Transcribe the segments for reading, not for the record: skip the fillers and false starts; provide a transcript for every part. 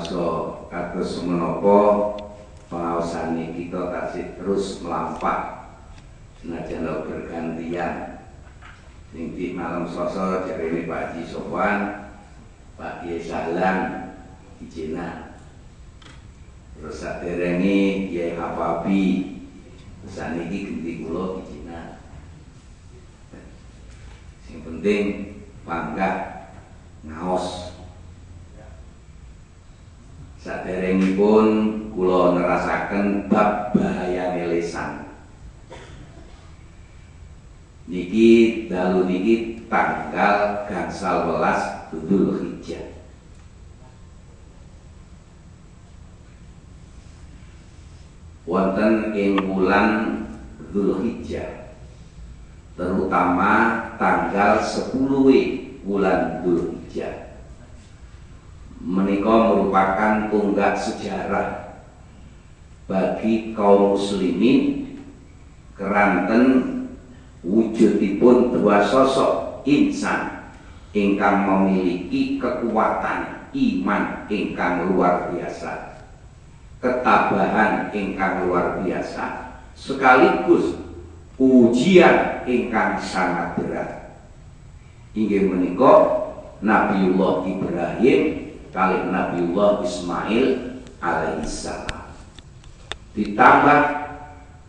Paduka kados menapa pengaosane kita tasih terus melampah senajan bergantian. Ning di malam Selasa jarene Pak Haji Sofwan, Pak Kiai Sahlan ijina. Terus saderenge Kiai Hafabi saniki genti kula ijina. Sing penting panggah ngaos. Saderengipun kula nerasaken bab bahayane lisan. Niki dalu niki tanggal gangsal welas Dzulhijjah. Wonten ing wulan Dzulhijjah, terutama tanggal 10 wulan Dzulhijjah, menika merupakan tonggak sejarah bagi kaum muslimin keranten wujudipun dua sosok insan ingkang memiliki kekuatan iman ingkang luar biasa, ketabahan ingkang luar biasa, sekaligus ujian ingkang sangat berat. Inggih menika Nabiullah Ibrahim kali Nabiullah Ismail alaihissalam, ditambah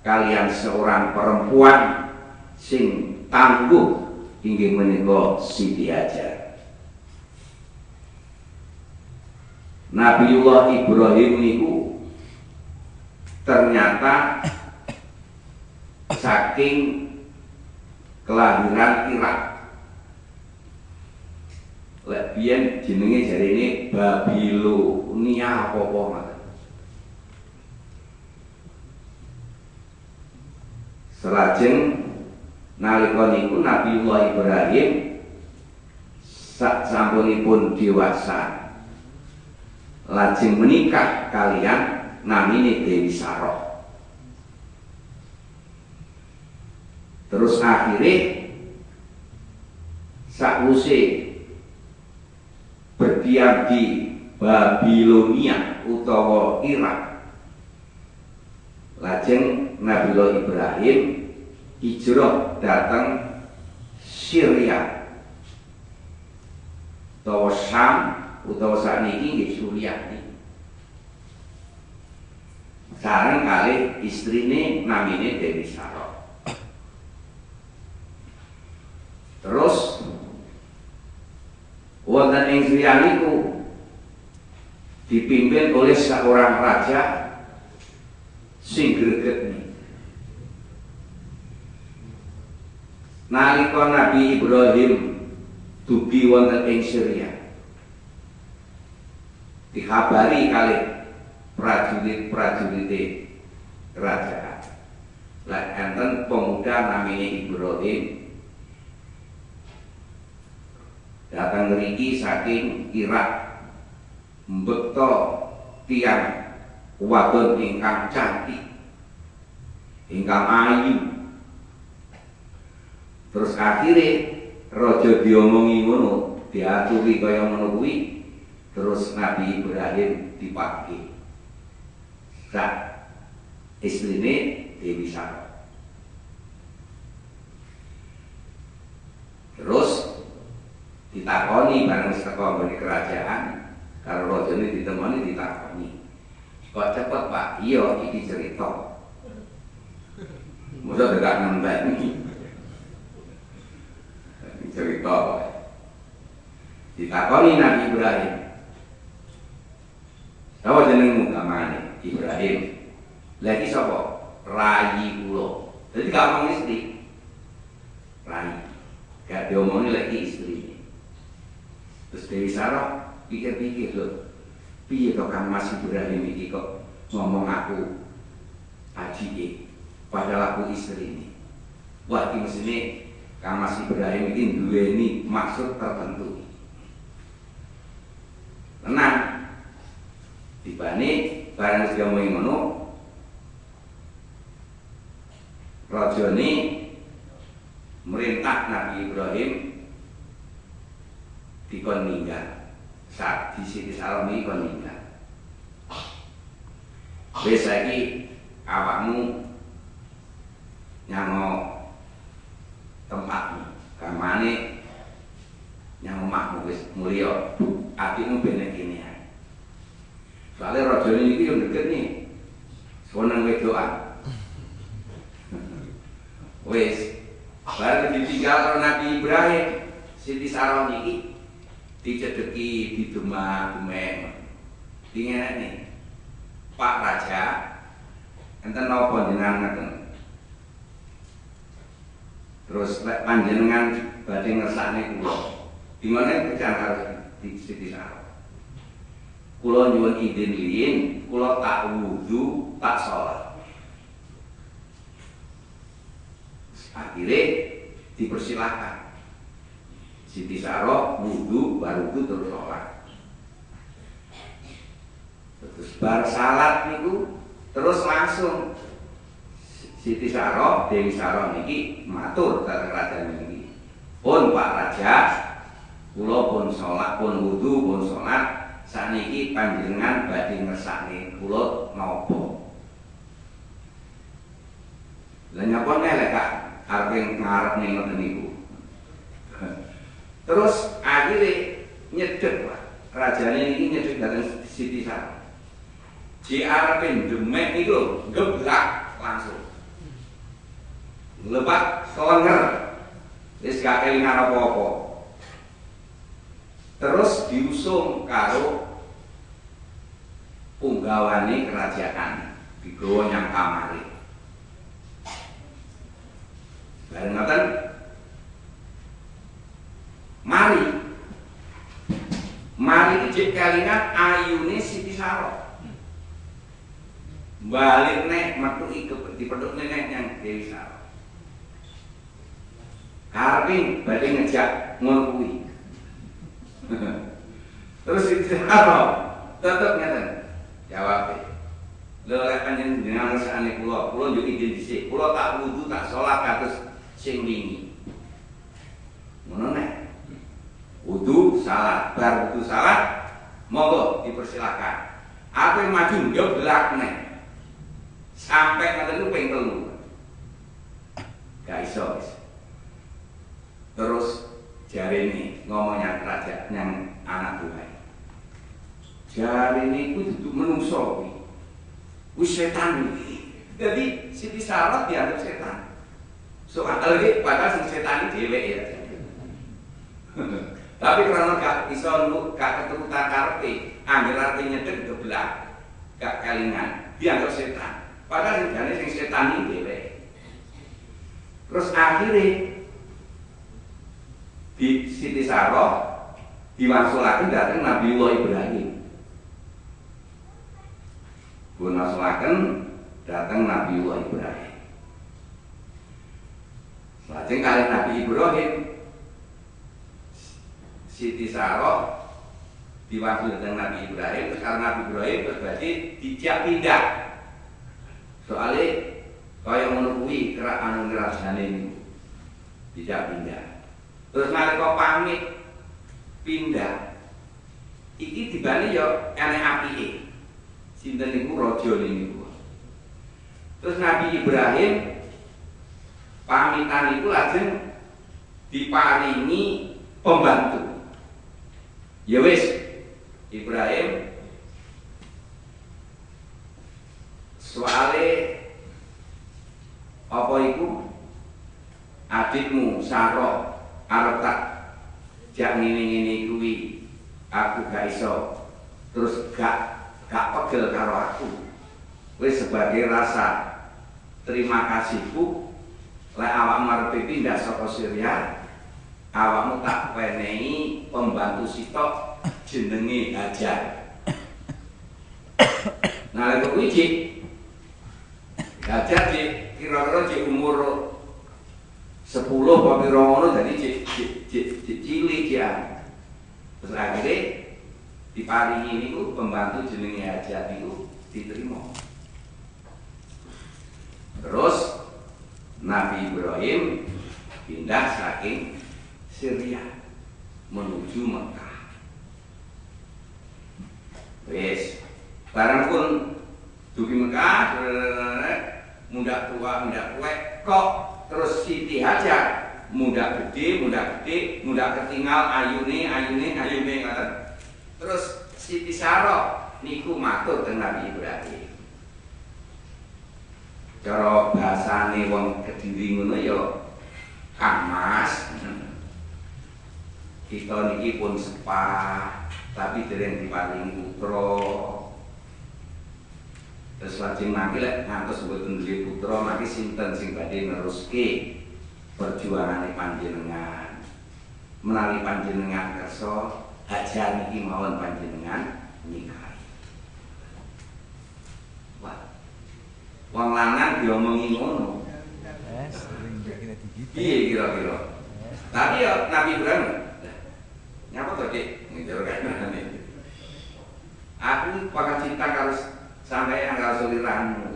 kalian seorang perempuan sing tangguh inggih menika Siti Hajar. Nabiullah Ibrahim niku ternyata saking kelahiran Irak. Lek biyen jenenge jarine Babilonia apa-apa ngoten. Selajeng nalika niku Nabiullah Ibrahim sasampunipun dewasa, lajeng menikah kalian namine Dewi Sarah. Terus akhirnya sakwise berdiam di Babilonia utawa Irak, lajeng Nabiullah Ibrahim hijrah datang Syria utawa Syam utawa sakniki nggih Suriah niki. Sareng kalih istrine namine Dewi Sarah. Terus wonten ing Syria niku dipimpin oleh seorang raja sing greget nih. Nalika Nabi Ibrahim dugi wonten ing Syria, dikhabari kalih prajurit-prajurit kerajaan, lah enten pemuda namanya Ibrahim datang ngriki saking Irak, mbekta tiang wadon ingkang cantik, ingkang ayu. Terus akhirnya raja diomongi ngono, diaturi kaya ngono kuwi, terus Nabi Ibrahim dipakai sak istrine Dewi Sarah. Terus ditakoni bareng saka nggone kerajaan karo rajane ditemoni, ditakoni, kok cepet Pak? Iya, iki cerita. Mosok gak ngenteni cerita kok. Ditakoni Nabi Ibrahim, "Apa jenengmu?" Gamane Ibrahim. Lagi sapa? Rayi kula. Jadi gak ngomong istri. Rayi. Gak diomongin lagi istri. Terus Dewi Sarah pikir-pikir lho, piye to Kang Mas Ibrahim iki kok ngomong aku adike, padahal aku istri ini. Wah, iki mesine Kang Mas Ibrahim iki duweni maksud tertentu. Tenang, tibane barang wis ngomong ngono, rajane merintah Nabi Ibrahim dikon ninggal. Saat di Siti Sarah ini kon ninggal. wis saiki awakmu nyango tempatmu, kamane nyango omahmu wis mulya, atimu benek kene ae. Soale rajane iki yo deket nih. Seneng wedoan. Wis, bareng ditinggal karo Nabi Ibrahim, Siti Sarah niki dicedeki, didemak-demek. Dingenekne. Pak Raja, enten napa jenengan ngeten? Terus lek panjenengan badhe ngersakne kula. Dimana kejan karo Siti Sarah. Kula nyuwun izin liyin, kula tak wudu, tak salat. Akhirnya dipersilahkan. Siti Sarah wudu, baru itu terus sholat. Terus bar salat niku terus langsung Siti Sarah, Dewi Sarah niki matur dateng kerajaan niki. Pun Pak Raja, kula pun sholat, pun wudu, pun sholat. Saniki panjenengan badhe ngersakne kula napa? Lah nyapa nek Kak arep ngarep ning ngoten niku. Terus akhirnya nyedek Pak. Rajane niki nyedek dateng Siti Sarah. Di arepe demek niku geblak langsung. Lebat kelenger. Wis gak kelingan apa-apa. Terus diusung karo punggawane kerajaan digawa nyang kamare. Bareng ngoten mari iki kelingan ayune Siti Sarah. Balik nek metu iki dipethukne nek nyang Dewi Sarah. Karepe badhe ngejak ngono kuwi. Terus Siti Sarah tetep ngeten jawabe. Lha lek panjenengan ngersakne kula njuk izin dhisik. Kula tak wudu tak salat kados sing wingi. Ngono nek. Wudu salat, bar wudu salat monggo dipersilakan. Aku yang maju yo belak nek. Sampai ngoten niku ping 3. Gak iso wis. Terus jarene ngomongnya kerajaan yang anak buah. Jarene iku duduk menungso kuwi. Wis setan iki. Jadi Siti Sarah dianggap setan. Soale iki padahal sing setan iki dhewe ya. Tapi karena gak iso gak keturutan karepe, anggere arep nyedek geblak, gak kalingan, dianggap setan. Padahal sing jane sing setan iki dhewe. Terus akhirnya di Siti Sarah diwangsulaken dhateng Nabiullah Ibrahim. Diwangsulaken dhateng Nabiullah Ibrahim. Lajeng kalih Nabi Ibrahim Siti Sarah diwangsulaken dhateng Nabi Ibrahim, terus karena Nabi Ibrahim terus berarti dijak pindah. Soalnya kaya ngono kuwi kerak anu ngrasane niku. Dijak pindah. Terus nalika pamit pindah iki dibane yo enek apike. Sinten niku raja niku. Terus Nabi Ibrahim pamitan iku lajeng diparingi pembantu. Ya wis, Ibrahim soale apa iku adikmu Sarah arep tak jak ngene-ngene kuwi aku gak iso terus gak pegel karo aku. Wis sebagai rasa terima kasihku lek awakmu arep pindah saka Syria, awakmu tak wenehi pembantu sitok jenenge Hajar. Nah lek kuwi Cik Hajar kira-kira Cik umur 10 apa pira ngono dadi Cik cilik ya. Terus akhirnya diparingi niku pembantu jenenge Hajar niku diterima. Terus Nabi Ibrahim pindah saking Syria menuju Mekah. Wes, barang pun dugi Mekah, muda tua, muda tuwek, kok terus Siti Hajar muda gede, muda ketinggal ayune ngoten. Terus Siti Saroh niku matur teng Nabi Ibrahim. Cara bahasane wong Kediri ngono ya Kang Mas. Kita niki pun sepah, tapi dereng diparingi putra. Terus lajeng mangke lek ngantos mboten duwe putra, mangke sinten sing badhe neruske perjuangane panjenengan. Menawi panjenengan kersa Hajar niki mawon panjenengan nikahi. Wah. Wong lanang diomongi ngono. Piye kira-kira? Tapi ya Nabi Ibrahim nyapa to, Dik? Ngejar kanane. Aku bakal cinta karo sampeyan karo suliramu.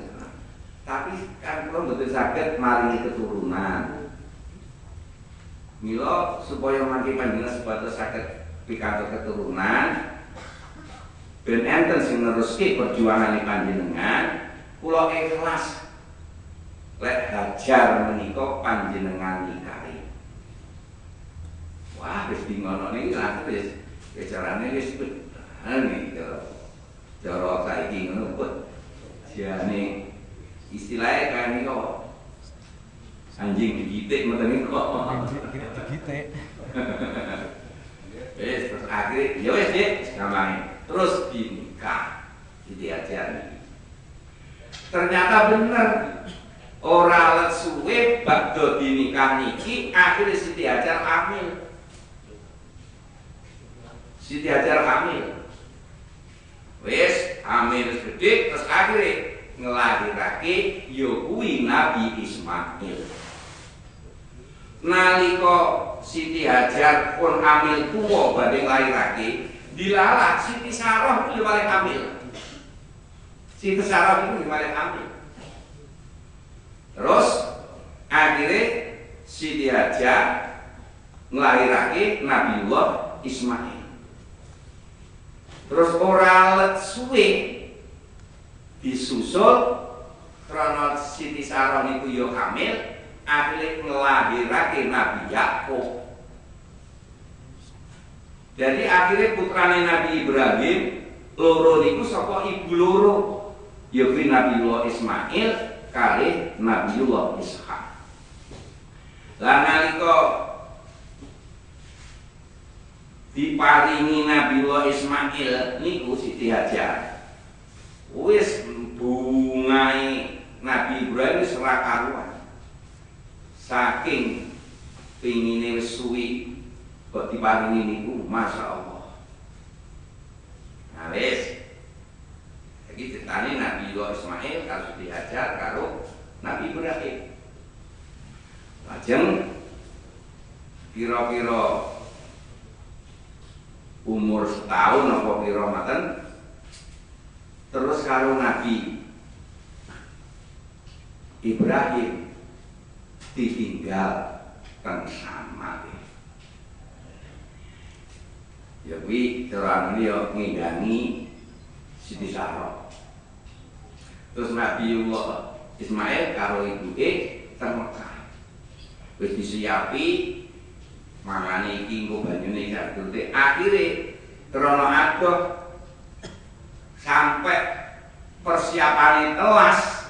Tapi kan kula mboten saged maringi keturunan. Mila supaya mangke panjenengan sebatas saged pikantuk keturunan ben enten sing neruske perjuangane panjenengan, kula ikhlas lek Hajar menika panjenengan nikahi. Wah, wis dingono niki langsung wis carane wis ane cara saiki ngono kok jane istilahnya kan niku anjing digitik ngoten niku. Digitik. Terus akhirnya ya wis Dik, gampang. Terus dinikah. Siti Hajar niki. Ternyata bener ora let suwe badhe dinikah niki akhirnya Siti Hajar hamil. Siti Hajar hamil. Wis hamil gede terus akhirnya ngelahirake ya kuwi Nabi Ismail. Nalika Siti Hajar pun hamil tuwa badhe nglahirake, dilalah Siti Saroh itu paling hamil. Siti Saroh itu paling hamil. Terus akhirnya Siti Hajar nglahirake Nabiullah Ismail. Terus ora let suwe disusul krana Siti Saroh niku ya hamil, akhirnya ngelahirake Nabi Yakub. Jadi akhirnya putrane Nabi Ibrahim loro niku saka ibu loro, yaiku Nabiullah Ismail kalih Nabiullah Ishak. Lah nalika diparingi Nabiullah Ismail niku Siti Hajar wis bungai Nabi Ibrahim wis ora karuan. Saking pingine wis suwi kok diparingi niku, Masya Allah. Nah wis iki ceritane Nabiullah Ismail karo Siti Hajar karo Nabi Ibrahim. Lajeng kira-kira umur setahun apa pira ngoten terus karo Nabi Ibrahim ditinggal teng Sama. Ya kuwi terang dia ngindani Siti Saroh. Terus Nabiullah Ismail karo ibuke teng Mekah. Wis disiapi mangane iki engko banyune jadute. Akhire krana adoh sampai persiapane telas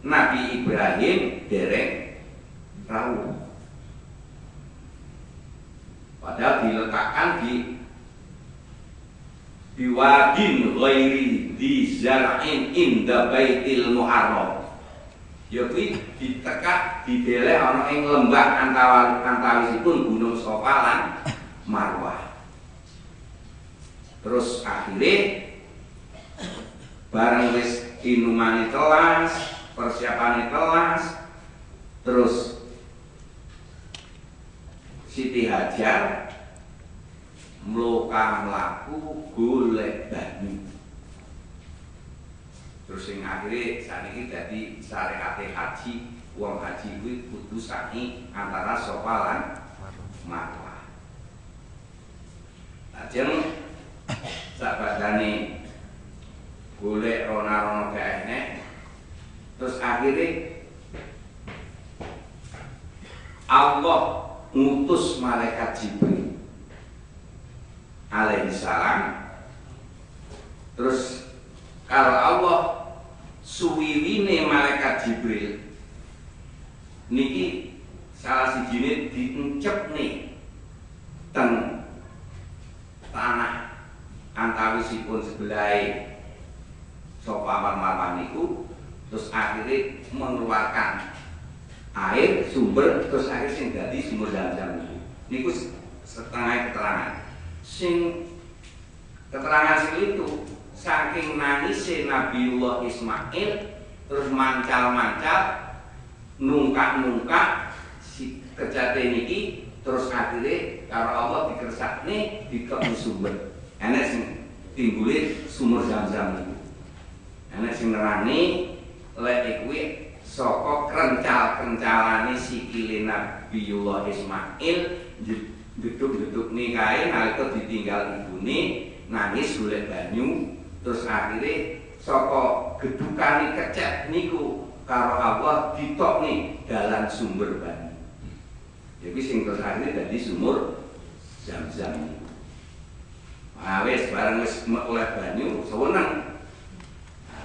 Nabi Ibrahim dereng rawuh. Padahal diletakkan di wadin ghairi di zar'in inda baitil muharram. Ya kuwi ditekak dideleh ana ing lembah antawisipun Gunung Safa lan Marwah. Terus akhirnya bareng wis inumane telas, persiapane telas, terus Siti Hajar mlaku golek banyu. Terus yang akhirnya saat ini jadi syariate haji, uang haji itu kudu sa'i antara Safa lan Marwah. Lajeng sabadane golek rono-rono kae nek akhirnya Allah ngutus malaikat Jibril alaihi salam. Terus kalau Allah suwiwine malaikat Jibril niki salah sijine diencep nih teng tanah antawisipun sebelah sofa marmar niku, terus akhirnya mengeluarkan air sumber, terus akhirnya sing dadi sumur Zam-Zam niku setengah keterangan. Sing keterangan sing itu saking nangisnya Nabiullah Ismail, terus mancal-mancal nungkak-nungkak si kejate niki, terus akhirnya karo Allah dikersakne dikok sumber. Enek sing timbule sumur Zam-Zam niku. Enek sing nerani lek kuwi saka krencal-krencalane sikile Nabiullah Ismail geduk-geduk nikahe nalika ditinggal ibune nangis golek banyu, terus akhirnya saka gedukane kecek niku karo Allah ditokne dalan sumber banyu. Jadi sing terus akhirnya dadi sumur Zam-Zam niku. Wis bareng wis oleh banyu seneng.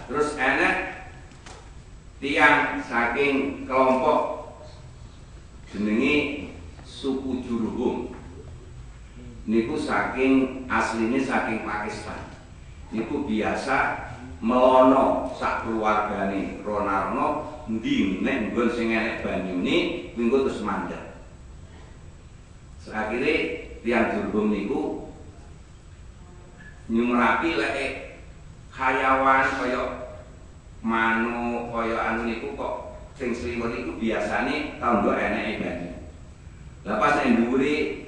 Terus enek tiang saking kelompok jenenge suku Jurhum niku saking aslinya saking Pakistan. Niku biasa melono sak keluargane ronarno ndi nek nggon sing enek banyune minggu terus mandek. Akhire tiang Jurhum niku nyumrapi lek hayawan kaya manuk kaya anu niku kok sing sliwet niku biasane tandha eneke banyu. Lah pas nek dhuwure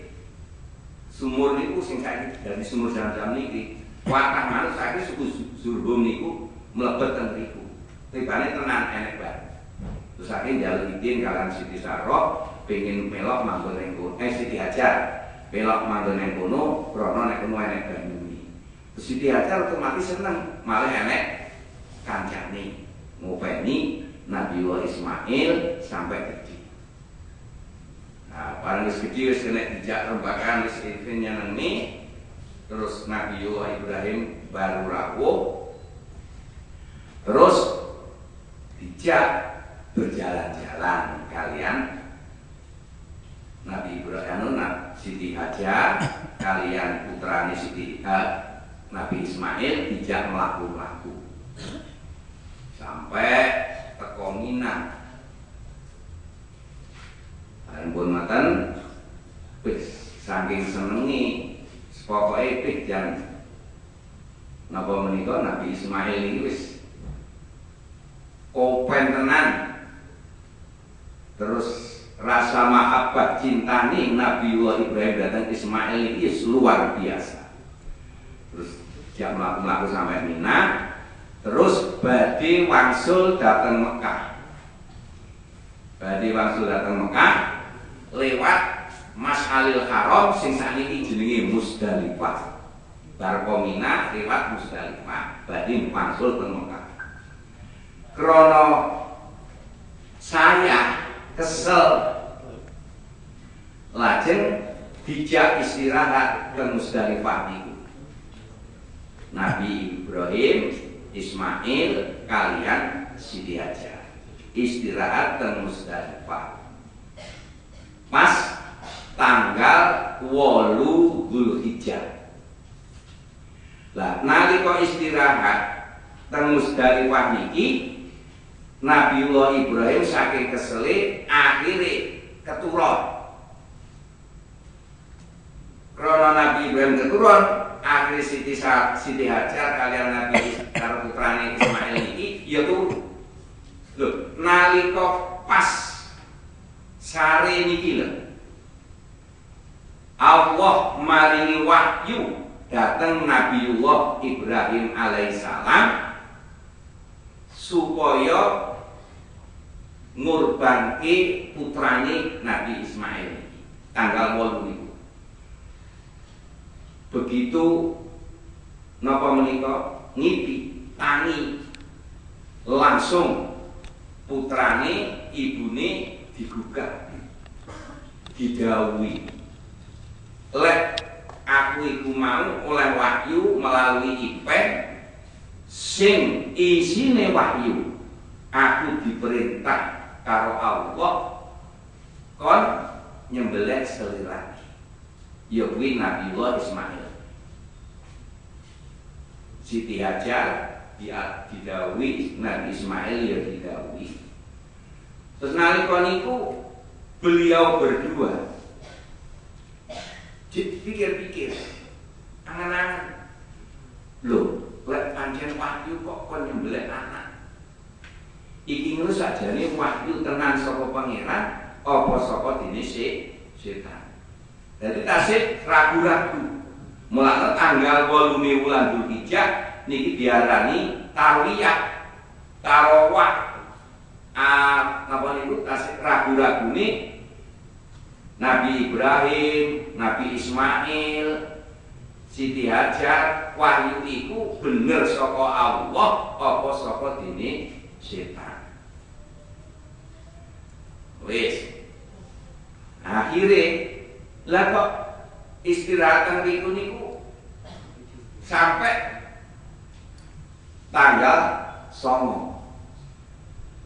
sumur niku sing saiki dadi sumur Zam-Zam niki, watah manuk saiki suku Jurhum niku mlebet teng mriku. Tibane tenan enek banyu. Terus saking njaluk izin kalian Siti Sarah pengin melok manggon ning kono. Siti Hajar melok manggon ning kono krana nek kono enek banyu. Siti Hajar otomatis seneng, malah enek kancane ngopeni Nabiullah Ismail sampai gede. Nah, barang wis gede wis kena dijak rembakan wis nyenengi, terus Nabiullah Ibrahim baru rawuh, terus dijak berjalan-jalan kalian Nabi Ibrahim, Siti Hajar kalian putrane Siti Nabi Ismail dijak melaku-laku sampai teko Mina. Pun maten wis saking senengi pokoke pik jan napa menika Nabi Ismail iki wis open tenan. Terus rasa mahabbah cintane Nabiullah Ibrahim datang Ismail iki luar biasa. Terus dia melaku-laku sampai Mina, terus badhe wangsul datang Mekah. Badhe wangsul datang Mekah lewat Mas'alil Haram sing sakniki jenenge Musdalifah. Bar Mina lewat Musdalifah badhe wangsul teng Mekah. Krana saya kesel lajeng dijak istirahat teng Musdalifah niku. Nabi Ibrahim, Ismail kalian Siti Hajar istirahat teng Musdalifah. Pas tanggal 8 Dzulhijjah. Lah nalika istirahat teng Musdalifah niki Nabiullah Ibrahim saking kesele akhire keturun. Krana Nabi Ibrahim keturun, akhire Siti Hajar kalian Nabi karo putrane Ismail niki ya turu. Lho, nalika pas sare niki lho. Allah maringi wahyu dateng Nabiullah Ibrahim alaihissalam supaya ngurbanke putrane Nabi Ismail tanggal 8 niku. Begitu napa menika ngipi tangi langsung putrane ibune digugat, didhawuhi, lek aku iku mau oleh wahyu melalui Ipen sing isine wahyu, aku diperintah karo Allah kon nyembelih selirane, ya kuwi Nabiullah Ismail. Siti Hajar didhawuhi, Nabi Ismail ya didhawuhi. Terus nalika niku beliau berdua pikir-pikir, angan-angan, lho, lek pancen wahyu kok kon nyembelih anak. Iki ngurus sajane wahyu tenan saka pangeran apa saka dene setan. Dadi tasih ragu-ragu. Mulane tanggal 8 wulan Dzulhijjah niki diarani tarwiyah, tarawah. Napa niku tasih ragu-ragune Nabi Ibrahim, Nabi Ismail, Siti Hajar, wahyu iku bener saka Allah apa saka dene setan. Wis. Akhire lah kok istirahat niku sampai tanggal 9.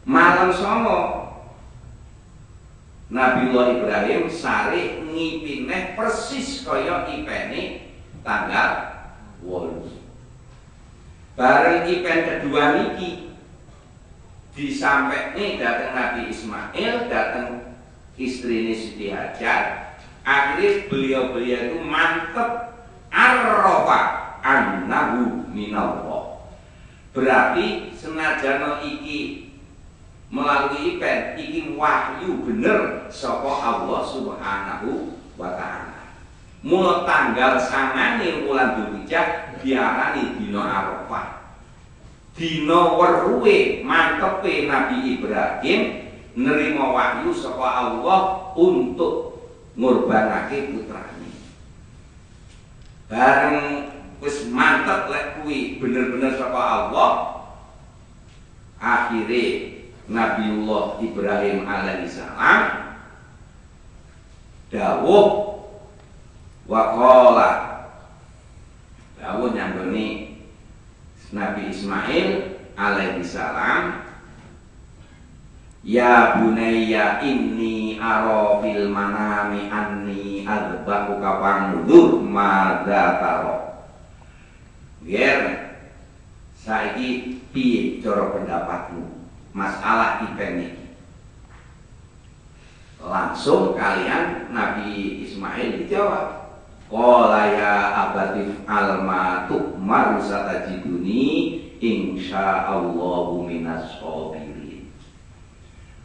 Malam 9 Nabiullah Ibrahim sare ngipineh persis kaya ipene tanggal 8. Bareng ipen kedua niki disampaikan datang Nabi Ismail, datang istrinya Siti Hajar. Akhirnya beliau-beliau itu mantep arrofa annahu minallah. Berarti senajan iki melalui ipen iki wahyu bener saka Allah Subhanahu wa taala. Mula tanggal 9 wulan Dzulhijjah diarani dina Arafah. Dina weruhe mantepe Nabi Ibrahim nerima wahyu saka Allah untuk ngorbanake putrane. Bareng wis mantep lek kuwi bener-bener saka Allah, akhire Nabiullah Ibrahim alaihissalam dawuh waqala, dawuh nyanggone Nabi Ismail alaihissalam, ya bunayya inni ara fil manami anni adzbahuka fanzur madza tara. Ger saiki piye cara pendapatmu masalah ipen iki? Langsung kalian Nabi Ismail dijawab, qala ya abatif alma tu'mar satajiduni insyaallahu minas shabirin.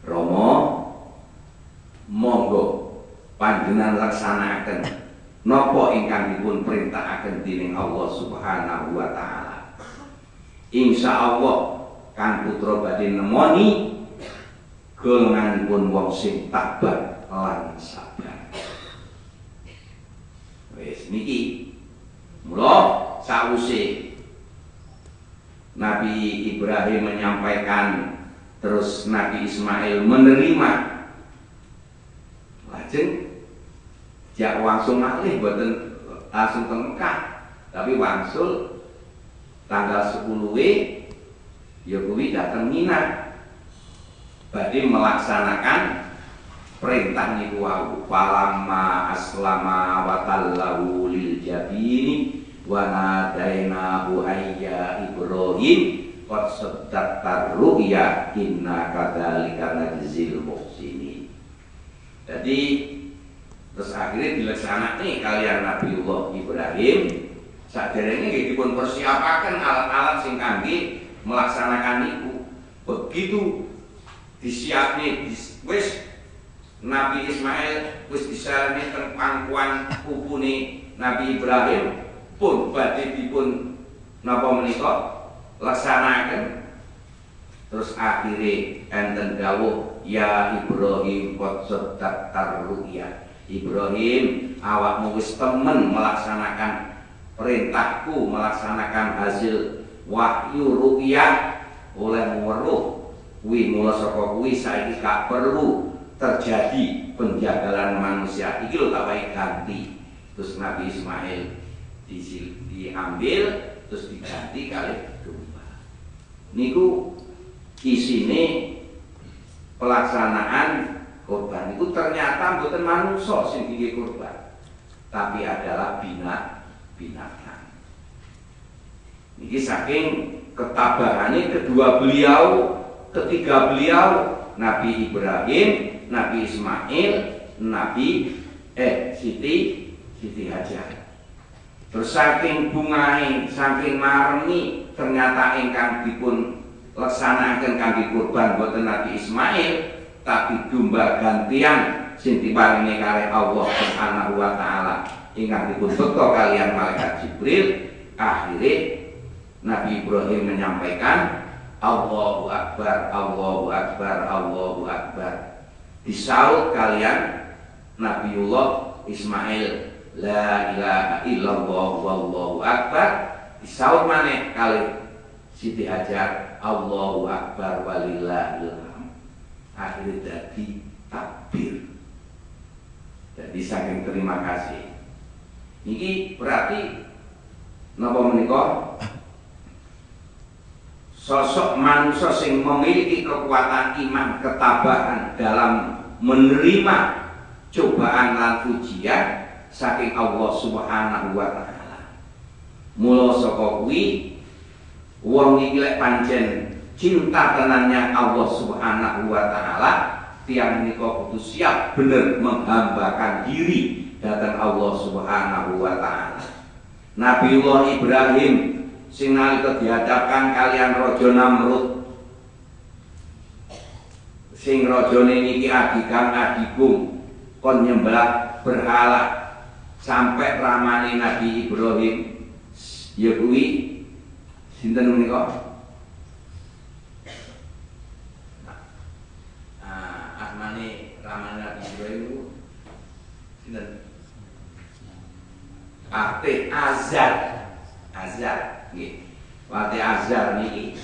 Romo, monggo panjenengan laksanaken napa ingkang dipun perintahaken dening Allah Subhanahu wa taala. Insyaallah kang putra badhe nemoni golonganipun wong sing tabah lan sabar. Wis niki mula sawise Nabi Ibrahim menyampaikan, terus Nabi Ismail menerima, lajeng jak langsung malih boten langsung tengkah, tapi wangsul tanggal 10 ya kuwi dateng Mina badhe melaksanakan perintah niku wau. Falamma aslama wa tallahu lil jabini wa nadainahu ayya Ibrahim qad saddaqta ru'ya inna kadzalika najzil muhsinin. Jadi terus akhirnya dilaksanakan kalian Nabiullah Ibrahim saderenge nggih dipun persiapaken alat-alat sing kangge melaksanakan itu. Begitu disiapne wis Nabi Ismail wis disalani teng pangkuan pupune Nabi Ibrahim pun badhe dipun napa menika laksanaken. Terus akhire enten dawuh ya Ibrahim qad saddaqta ru'ya. Ibrahim, awakmu wis temen melaksanakan perintahku, melaksanakan hasil wahyu ru'ya oleh weruh Kuwi mula saka kuwi saiki gak perlu terjadi penjagalan manusia. Iki lho tak wae ganti. Terus Nabi Ismail diambil terus diganti kali domba. Niku isine pelaksanaan korban itu ternyata bukan manusia sing nggih korban, tapi adalah binatang. Niki saking ketabahane ketiga beliau Nabi Ibrahim, Nabi Ismail, Siti Hajar. Terus saking bungahe, saking marmi ternyata ingkang dipun laksanakaken kangge kurban boten Nabi Ismail, tapi domba gantian sing diparingi kalih Allah Subhanahu wa taala ingkang dipun bekta kalian malaikat Jibril. Akhirnya Nabi Ibrahim menyampaikan Allahu Akbar, Allahu Akbar, Allahu Akbar. Disaut kalian Nabiullah Ismail, La ilaha illallah wallahu akbar. Disaut maneh kali Siti Hajar, Allahu Akbar walillahil hamd. Akhirnya jadi takbir. Jadi saking terima kasih. Ini berarti napa menika? Sosok manusia yang memiliki kekuatan iman, ketabahan dalam menerima cobaan lan ujian saking Allah Subhanahu wa taala. Mula saka kuwi wong iki lek pancen cinta tenannya Allah Subhanahu wa taala, tiyang menika kudu siap bener menghambakan diri dhateng Allah Subhanahu wa taala. Nabiullah Ibrahim sing nalika dihadapkan kalian Raja Namrud, sing rajane niki adigang kon nyembah berhala, sampai ramane Nabi Ibrahim ya kuwi sinten menika? Asmane ramane Nabi Ibrahim itu sinten? Ate Azar nggih. Wate Azar niki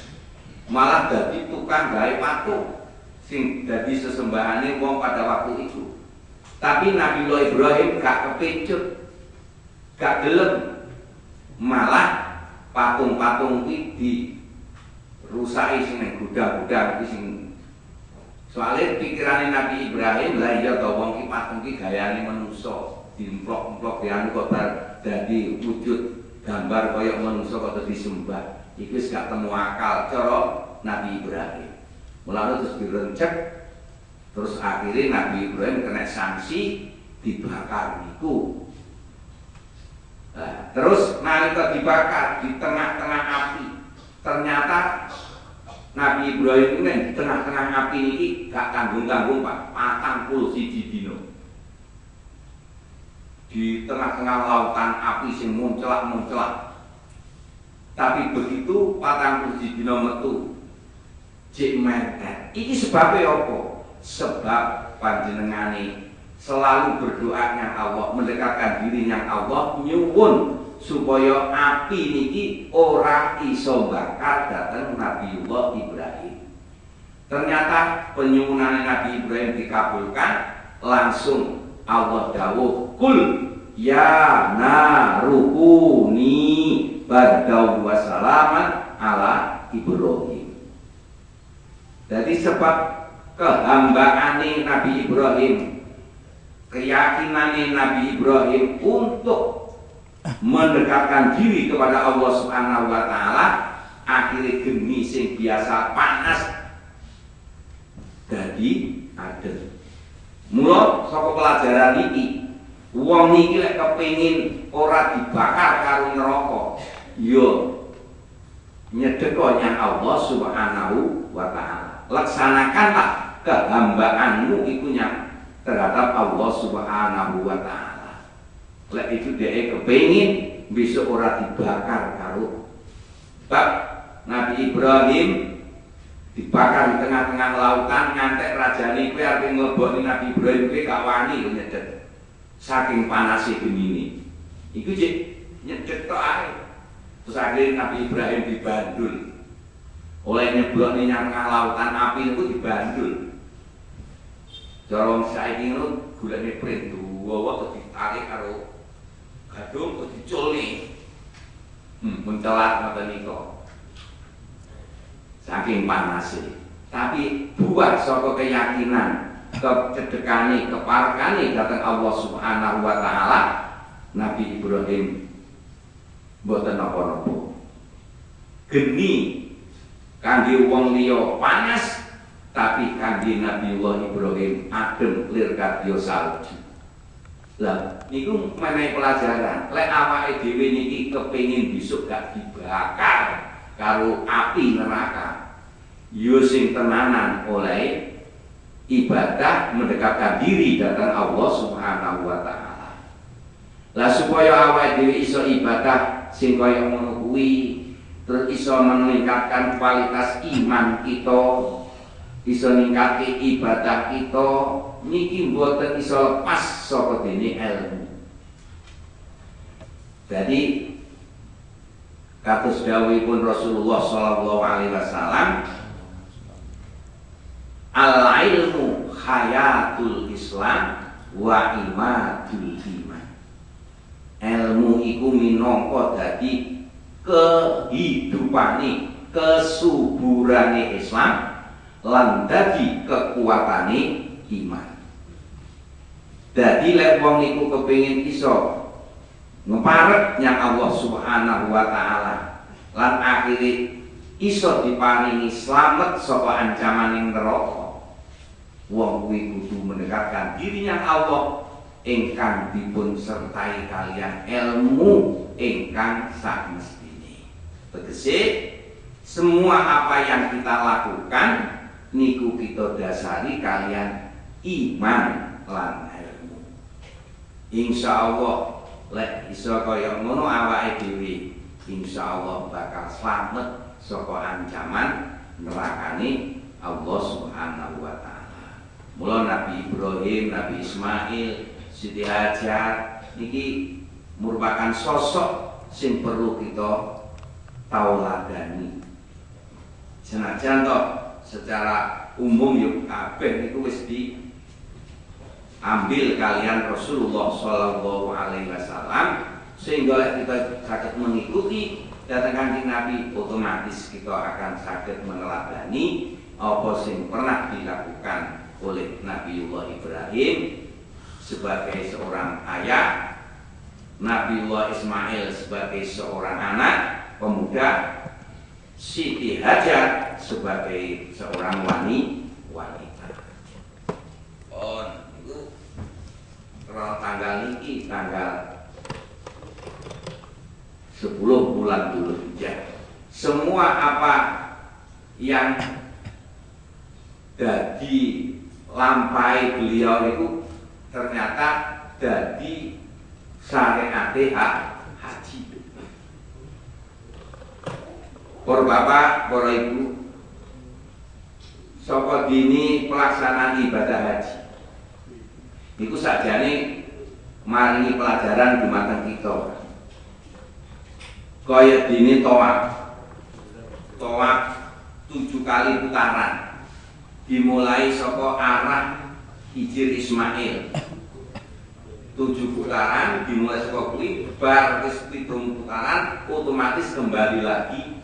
malah dadi tukang gawe patung sing dadi sesembahane wong pada waktu itu. Tapi Nabiullah Ibrahim gak kepencut, gak gelem, malah patung-patung iki dirusaki sing nang gudang-gudang iki sing. Soale pikirane Nabi Ibrahim, lah iya to wong iki patung iki gayane manungsa, dimplok-mplok dianu kok dadi wujud gambar kaya manungsa kok disembah. Iku wis gak temu akal cara Nabi Ibrahim. Mulane terus direncek. Terus akhirnya Nabi Ibrahim kena sanksi dibakar niku. Nah, terus nalika dibakar di tengah-tengah api, ternyata Nabi Ibrahim ini di tengah-tengah api ini gak tanggung-tanggung Pak, 41 dino. Di tengah-tengah lautan api sing muncelak. Tapi begitu 41 dino metu jek mepet. Iki sebabnya apa? Sebab panjenengane selalu berdoa yang Allah, mendekatkan diri yang Allah, nyuwun supaya api niki ora iso bakar dateng Nabiullah Ibrahim. Ternyata penyuwunan Nabi Ibrahim dikabulkan, langsung Allah dawuh, kul ya naruhuni bardaw wa salaman ala Ibrahim. Jadi sebab kehambaane Nabi Ibrahim, keyakinane Nabi Ibrahim untuk mendekatkan diri kepada Allah Subhanahu wa taala, akhirnya geni sing biasa panas dadi adem. Mula saka pelajaran iki, wong iki lek kepengin ora dibakar karo neraka, ya nyedekah nyang Allah Subhanahu wa taala. Laksanakanlah kehambaanmu ikunya terhadap Allah Subhanahu wa taala. Lek itu dia kepengin besok ora dibakar karo. Bab Nabi Ibrahim dibakar di tengah-tengah lautan, ngantek rajane kuwi arep nglebokne Nabi Ibrahim kuwi gak wani lho nyedek. Saking panase benine. Iku cek nyedek tok ae. Terus akhirnya Nabi Ibrahim dibandul. oleh nyeblokne nyang lautan api niku dibandul. Cara wong saiki ngono golekne print dawa kok ditarik karo gadung kok diculne. Mencelat ngoten nika. Saking panase. Tapi buah saka keyakinan, kecedekane, keparekane dhateng Allah Subhanahu wa taala, Nabi Ibrahim mboten napa-napa. Geni kangge wong liya panas, tapi kangge Nabiullah Ibrahim adem lir kadya salju. Lah niku menehi pelajaran. Lek awake dhewe niki kepengin besok gak dibakar karo api neraka, yo sing tenanan oleh ibadah mendekatkan diri datang Allah Subhanahu wa taala. Lah supaya awake dhewe iso ibadah sing kaya ngono kuwi, terus iso meningkatkan kualitas iman kita, iso ningkatke ibadah kita, niki mboten iso lepas saka dene ilmu. Jadi kados dawuhipun Rasulullah sallallahu alaihi wasallam, al-ilmu hayatul Islam wa imadul iman. Ilmu iku minangka dadi kehidupane, kesuburane Islam lan dadi kekuatane iman. Dadi lek wong niku kepengin iso ngeparek nyang Allah Subhanahu wa taala lan akhire iso diparingi slamet saka ancaman neraka, wong kuwi kudu mendekatkan dirinya Allah ingkang dipun sertai kalian ilmu ingkang sakmestine. Tegese semua apa yang kita lakukan niku kita dasari kalian iman lan ilmu. Insyaallah lek iso kaya ngono awake dhewe insyaallah bakal slamet saka ancaman nerakane Allah Subhanahu wa taala. Mula Nabi Ibrahim, Nabi Ismail, Siti Hajar niki merupakan sosok sing perlu kita tauladani. Senajan toh secara umum yuk kabeh niku wis diambil kalian Rasulullah sallallahu alaihi wasallam, sehingga kita sakit mengikuti datang Nabi, otomatis kita akan sakit meneladani apa sing pernah dilakukan oleh Nabiullah Ibrahim sebagai seorang ayah, Nabiullah Ismail sebagai seorang anak pemuda, Siti Hajar sebagai seorang wanita. Oh, itu kalau tanggal ini tanggal 10 bulan Dzulhijjah. Semua apa yang jadi lampai beliau itu ternyata jadi syariat haji. Para bapak, para ibu, saka dini pelaksanaan ibadah haji niku sakjane maringi pelajaran dumateng kita. Kaya dini tawaf 7 kali putaran, dimulai saka arah Hijir Ismail 7 putaran, dimulai saka kuwi bar wis 7 putaran otomatis kembali lagi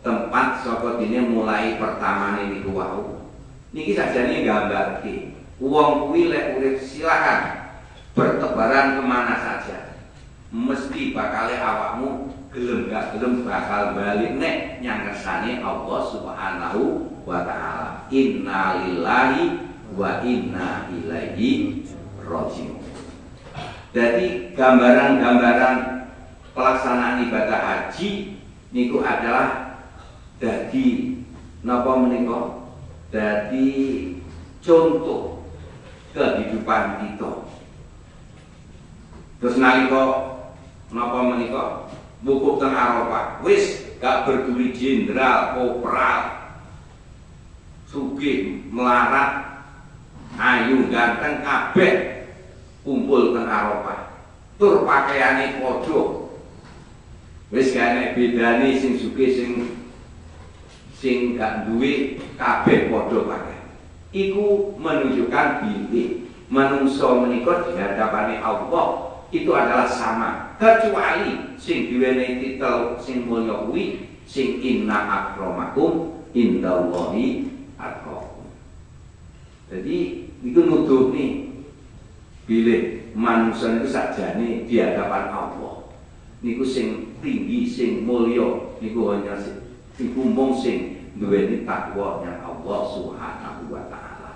tempat saka dini mulai pertamane niku wau. Niki sajane nggambarke wong kuwi lek urip silakan bertebaran kemana saja, mesti bakal awakmu gelem gak gelem bakal balik nek nyang kersane Allah Subhanahu wa taala. Inna lillahi wa inna ilaihi raji'un. Jadi gambaran-gambaran pelaksanaan ibadah haji niku adalah dadi napa menika? Dadi contoh kehidupan kita. Terus nalika napa menika? Wukuf teng Arafah wis gak berduri jenderal, kopral, sugih, melarat, ayu, ganteng kabeh kumpul teng Arafah. Tur pakaiane padha. Wis gak enek bedane sing sugih sing gak duwe kabeh padha pakai. Iku menunjukkan bilih manungsa menika di hadapane Allah itu adalah sama, kecuali sing diwenehi titel sing mulya kuwi sing inna akramakum indallahi atqakum. Jadi itu nuduh nih bilih manusia itu sajane di hadapan Allah niku sing tinggi sing mulya niku hanya iku mung sing duweni takwa nya Allah Subhanahu wa taala.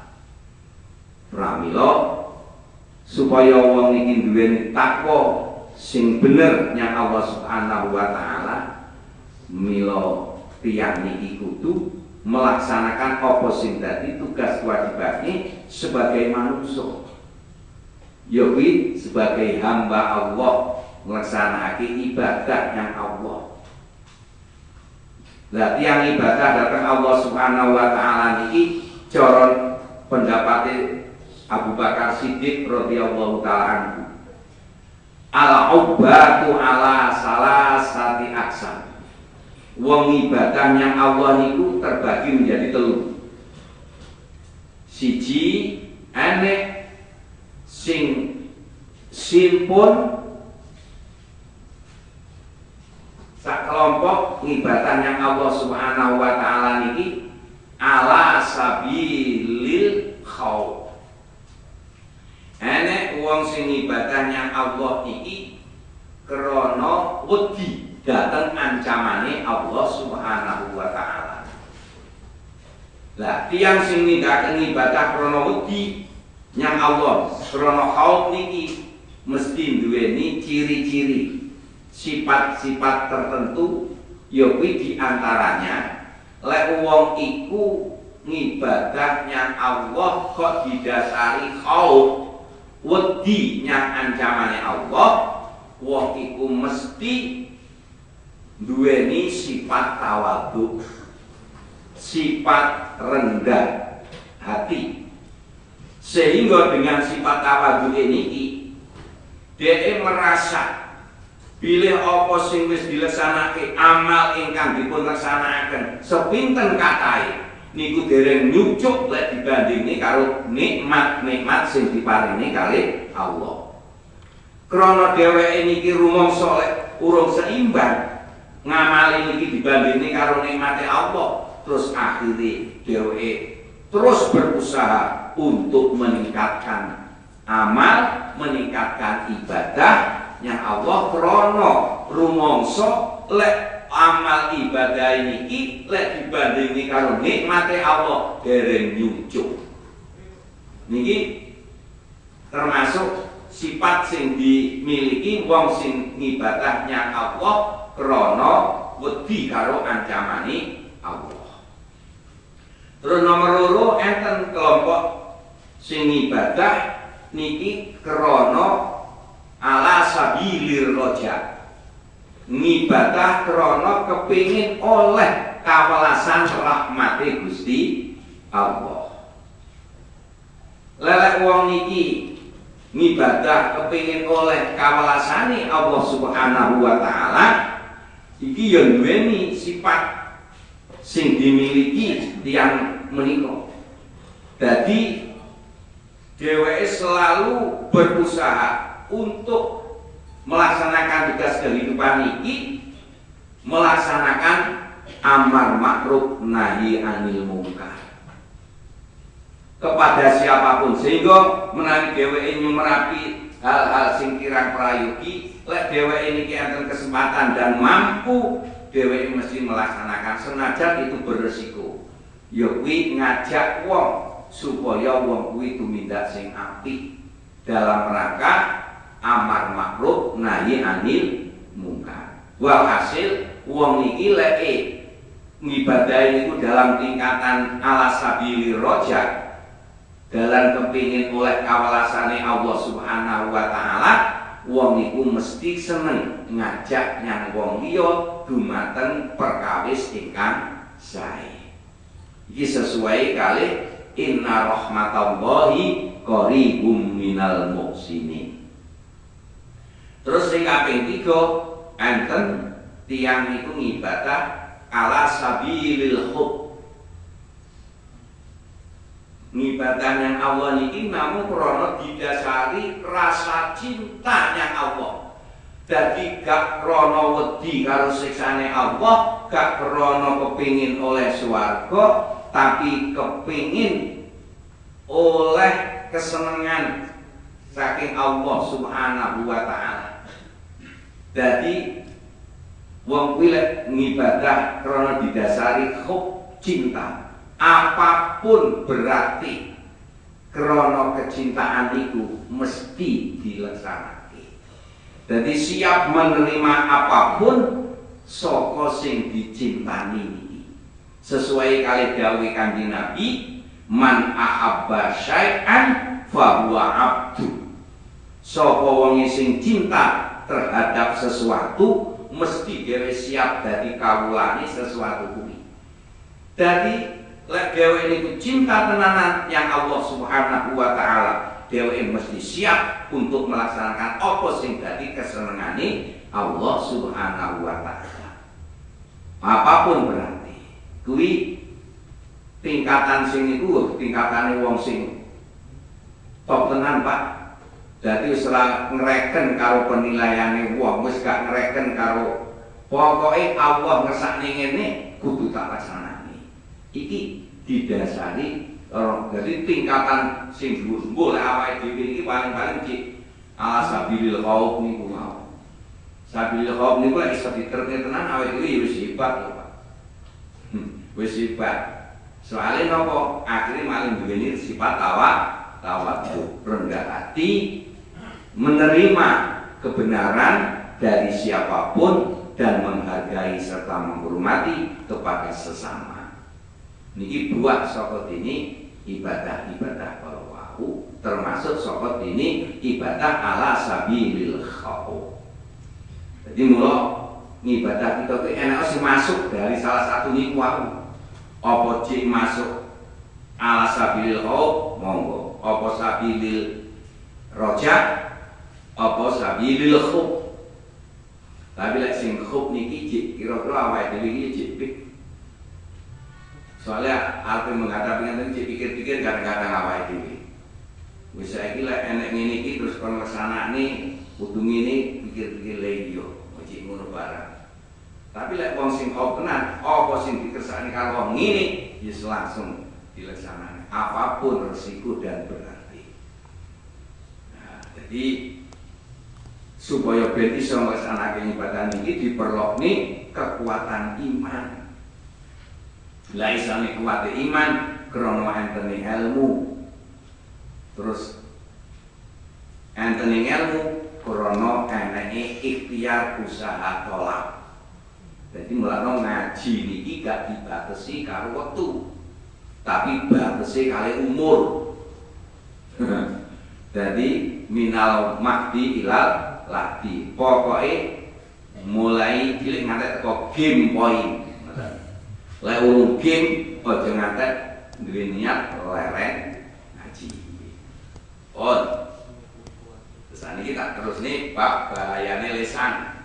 Pramila supaya wong iki duweni takwa sing bener nya Allah Subhanahu wa taala, mila tiyang niki kudu melaksanakan apa sing dadi tugas kewajibane sebagai manusia. Ya kuwi sebagai hamba Allah melaksanakan ibadah yang Allah. Lah tiyang ibadah datang Allah Subhanahu wa taala niki cara pendapatnya Abu Bakar Siddiq radhiyallahu taala anhu. Al-ubatu ala salasati aqsam. Wong ibadah yang Allah niku terbagi menjadi telu. Siji enek sing simpun sak kelompok ibadah yang Allah Subhanahu wa taala niki ala sabilil khauf. Enek wong sing ibadahnya Allah iki krana wedi dateng ancamane Allah Subhanahu wa taala. Lah tiyang sing nindakaken ibadah krana wedi nyang Allah krana khauf niki mesti duweni ciri-ciri sifat-sifat tertentu, ya kuwi diantaranya lek wong iku ngibadahnya Allah kok didasari khauf wedi nyang ancamane Allah, wong iku mesti duweni sifat tawadhu, sifat rendah hati. Sehingga dengan sifat tawadhu ini dia merasa bila apa sing wis dileksanake amal ingkang dipun leksanakaken sepinten katahe niku dereng nyucuk lek dibandingi karo nikmat-nikmat sing diparingi kalih Allah. Krana dheweke niki rumangsa lek urung seimbang ngamali niki dibandingi karo nikmate Allah, terus akhire dheweke terus berusaha untuk meningkatkan amal, meningkatkan ibadah yang Allah krana rumangsa lek amal ibadah ini lek dibandingi karo nikmate Allah dereng nyucuk. Niki termasuk sifat sing dimiliki wong sing ngibadahnya Allah krana wedi karo ancamane Allah. Terus nomor loro enten kelompok sing ibadah niki krana ala sabilir roja, ngibadah krana kepingin oleh kawelasan rahmate Gusti Allah. Lelek wong niki ngibadah kepingin oleh kawelasane Allah Subhanahu wa taala, iki ya duweni sifat sing dimiliki tiyang menika. Dadi dheweke selalu berusaha untuk melaksanakan tugas kehidupan ini, melaksanakan amar ma'ruf nahi anil munkar kepada siapapun, sehingga menawi dheweke nyumerapi hal-hal sing kirang prayogi, lek dheweke niki enten kesempatan dan mampu, dheweke mesti melaksanakan senajan itu beresiko. Ya kuwi ngajak wong supaya wong kuwi tumindak sing apik dalam rangka amar ma'ruf nahi anil munkar. Walhasil wong niki lek ngibadahi niku dalam tingkatan ala sabili roja, dalam kepingin oleh kawelasane Allah Subhanahu wa taala, wong niku mesti seneng ngajak nyang wong liya dumateng perkawis ingkang sae. Iki sesuai kalih inna rahmatallahi qaribum minal muhsinin. Terus sing kaping 3 enten tiyang niku ngibadah ala sabilil hub. Ngibadah yang Allah niki namun krana didasari rasa cinta yang Allah. Dadi gak krana wedi karo siksane Allah, gak krana kepingin oleh swarga, tapi kepingin oleh kesenangan saking Allah Subhanahu wa taala. Dadi wong kuwi lek ngibadah krana didasari hub cinta. Apapun berarti krono kecintaan itu mesti dilaksanakan. Jadi siap menerima apapun saka sing dicintani iki. Sesuai kali dawuh Kanjeng Nabi, man ahabba syai'an fa huwa abdu. Sapa wong sing cinta terhadap sesuatu mesti dhewe siap dadi kawulane sesuatu kuwi. Dadi lek dhewe niku cinta tenanan yang Allah Subhanahu wa taala, dhewe mesti siap untuk melaksanakan apa sing dadi kesenengane Allah Subhanahu wa taala. Apapun berarti kuwi tingkatan sing niku tingkatane wong sing top tenan, Pak. Dadi wis ora ngreken karo penilaiane wong, wis gak ngreken karo pokoke Allah ngersakne ngene kudu tak laksanakne. Iki didasari jadi tingkatan sing dhuwur awake dhewe iki paling-paling cik sabilil khauf niku mau. Sabilil khauf niku lek iso diterke tenan awake dhewe wis hebat lho, Pak. Wis hebat. Soale napa? Akhire maling duweni sifat tawadhu, rendah hati, menerima kebenaran dari siapapun dan menghargai serta menghormati kepada sesama. Niki buat saka dene ibadah-ibadah kala wau, termasuk saka dene ibadah ala sabilil khauf. Jadi mula ngibadah kita kuwi enak sing masuk dari salah satu niku wau. Apa cik masuk ala sabilil khauf, monggo. Apa sabilil roja, apa sabilil khauf. Tapi lek sing khauf niki cik kira-kira awake dhewe iki cik pik. Soalnya arti menghadapi ngene iki pikir-pikir kadang-kadang awake dhewe. Wis saiki lek enek ngene iki terus kon nglaksanakne kudu ngene pikir-pikir lha iya, mesti ngono barang. Tapi lek wong sing kau tenan, apa sing dikersakne karo wong ngene, wis langsung dilaksanakan. Apapun resiko dan berarti. Nah, jadi supaya ben iso nglaksanake ibadah niki diperlokne kekuatan iman. Laisane kuwate iman krana entene ilmu. Terus entene ilmu krana eneke ikhtiar usaha tolak. Jadi mulane ngaji niki gak dibatasi karo wektu, tapi batasi kali umur. Jadi minal mahdi ilal lahdi. Pokoke mulai cilik nganti teko game point. Lek urung game aja ngantek duwe niat leren ngaji. Oh. Terus niki tak terus nih bab bahayane lisan.